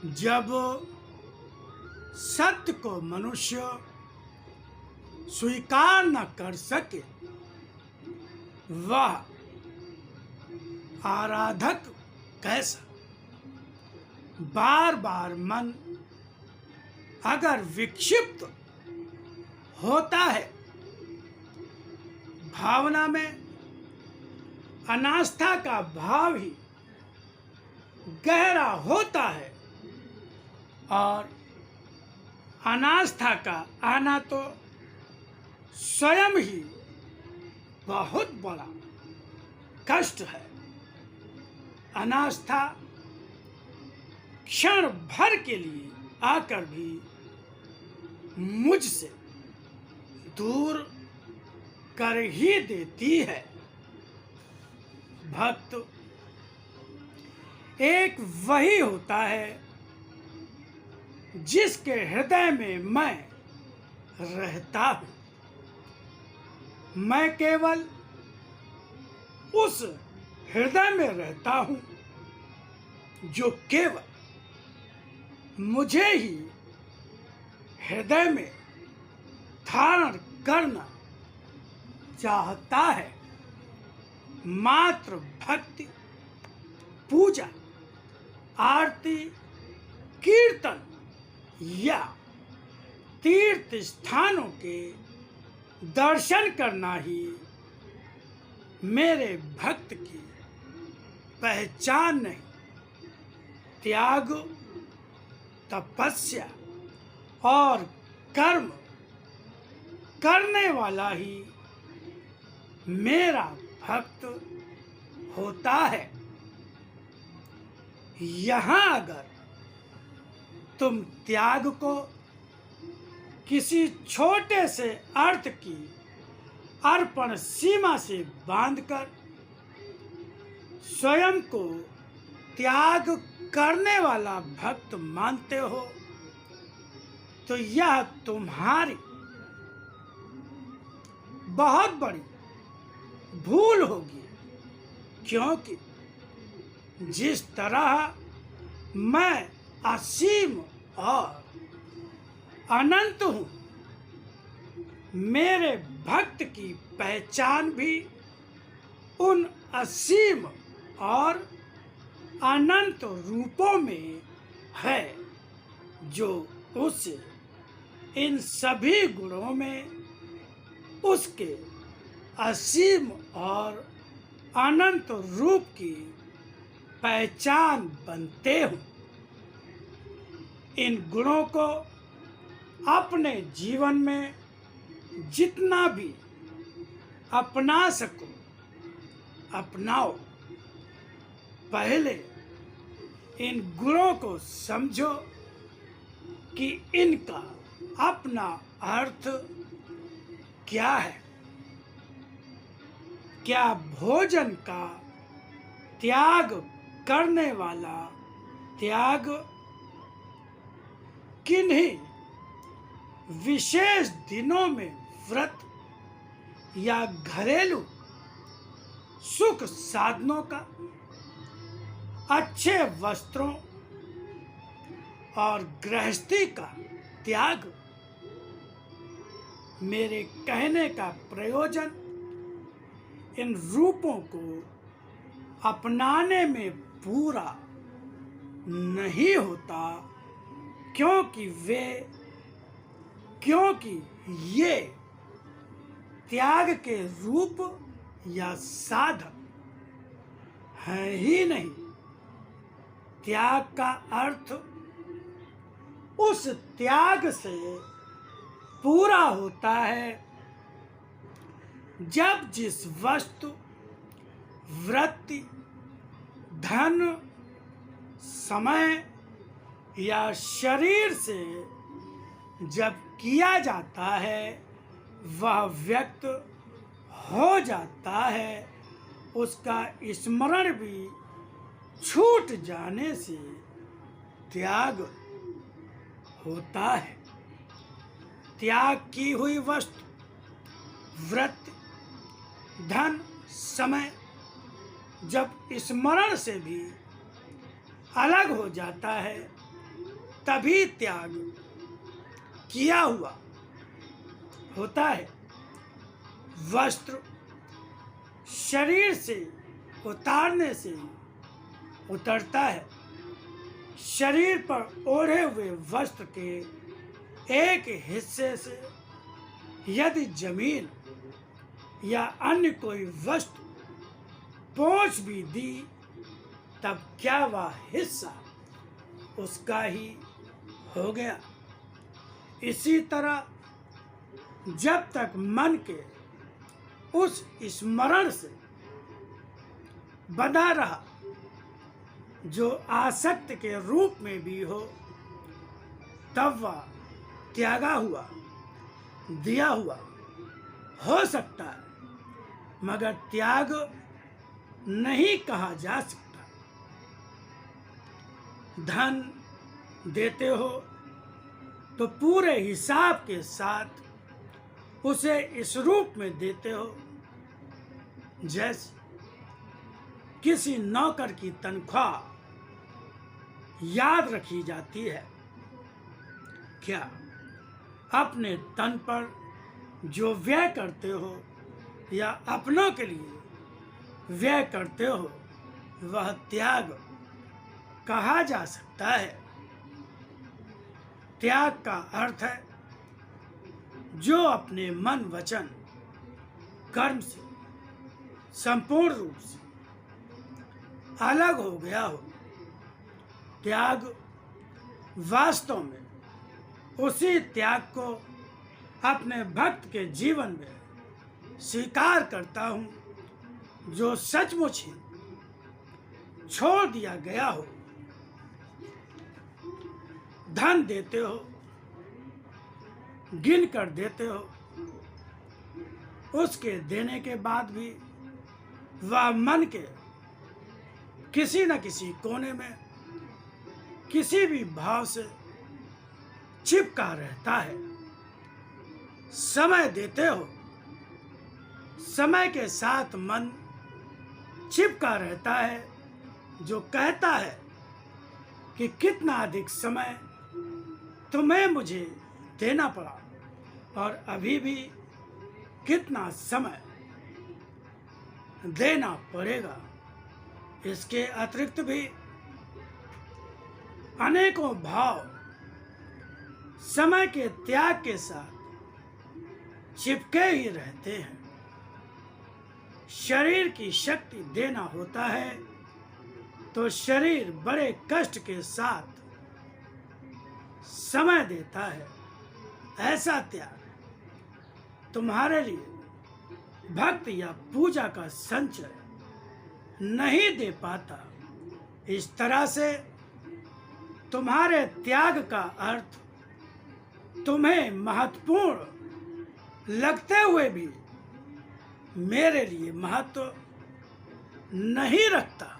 जब सत्य को मनुष्य स्वीकार न कर सके, वह आराधक कैसा। बार बार मन अगर विक्षिप्त होता है, भावना में अनास्था का भाव ही गहरा होता है और अनास्था का आना तो स्वयं ही बहुत बड़ा कष्ट है। अनास्था क्षण भर के लिए आकर भी मुझसे दूर कर ही देती है। भक्त एक वही होता है जिसके हृदय में मैं रहता हूँ। मैं केवल उस हृदय में रहता हूँ जो केवल मुझे ही हृदय में धारण करना चाहता है। मात्र भक्ति, पूजा, आरती, कीर्तन या तीर्थ स्थानों के दर्शन करना ही मेरे भक्त की पहचान नहीं। त्याग, तपस्या और कर्म करने वाला ही मेरा भक्त होता है। यहाँ अगर तुम त्याग को किसी छोटे से अर्थ की अर्पण सीमा से बांधकर स्वयं को त्याग करने वाला भक्त मानते हो, तो यह तुम्हारी बहुत बड़ी भूल होगी। क्योंकि जिस तरह मैं असीम और अनंत हूँ, मेरे भक्त की पहचान भी उन असीम और अनंत रूपों में है जो उसे इन सभी गुणों में उसके असीम और अनंत रूप की पहचान बनते हो। इन गुणों को अपने जीवन में जितना भी अपना सको अपनाओ। पहले इन गुणों को समझो कि इनका अपना अर्थ क्या है। क्या भोजन का त्याग करने वाला त्याग किन्हीं विशेष दिनों में व्रत या घरेलू सुख साधनों का, अच्छे वस्त्रों और गृहस्थी का त्याग। मेरे कहने का प्रयोजन इन रूपों को अपनाने में पूरा नहीं होता, क्योंकि ये त्याग के रूप या साधन है ही नहीं। त्याग का अर्थ उस त्याग से पूरा होता है जब जिस वस्तु, वृत्ति, धन, समय या शरीर से जब किया जाता है वह व्यक्त हो जाता है, उसका स्मरण भी छूट जाने से त्याग होता है। त्याग की हुई वस्तु, वृत्ति, धन, समय जब स्मरण से भी अलग हो जाता है तभी त्याग किया हुआ होता है। वस्त्र शरीर से उतारने से उतरता है। शरीर पर ओढ़े हुए वस्त्र के एक हिस्से से यदि जमीन या अन्य कोई वस्तु पहुंच भी दी, तब क्या वह हिस्सा उसका ही हो गया। इसी तरह जब तक मन के उस स्मरण से बंधा रहा जो आसक्त के रूप में भी हो, तब वह त्यागा हुआ, दिया हुआ हो सकता है, मगर त्याग नहीं कहा जा सकता। धन देते हो तो पूरे हिसाब के साथ उसे इस रूप में देते हो जैसे किसी नौकर की तनख्वाह याद रखी जाती है। क्या अपने तन पर जो व्यय करते हो या अपनों के लिए व्यय करते हो, वह त्याग कहा जा सकता है। त्याग का अर्थ है जो अपने मन, वचन, कर्म से संपूर्ण रूप से अलग हो गया हो। त्याग वास्तव में उसी त्याग को अपने भक्त के जीवन में स्वीकार करता हूँ जो सचमुच ही छोड़ दिया गया हो। धन देते हो, गिन कर देते हो, उसके देने के बाद भी वह मन के किसी न किसी कोने में किसी भी भाव से चिपका रहता है। समय देते हो, समय के साथ मन चिपका रहता है जो कहता है कि कितना अधिक समय तुम्हें मुझे देना पड़ा और अभी भी कितना समय देना पड़ेगा। इसके अतिरिक्त भी अनेकों भाव समय के त्याग के साथ चिपके ही रहते हैं। शरीर की शक्ति देना होता है तो शरीर बड़े कष्ट के साथ समय देता है। ऐसा त्याग तुम्हारे लिए भक्ति या पूजा का संचय नहीं दे पाता। इस तरह से तुम्हारे त्याग का अर्थ तुम्हें महत्वपूर्ण लगते हुए भी मेरे लिए महत्व नहीं रखता।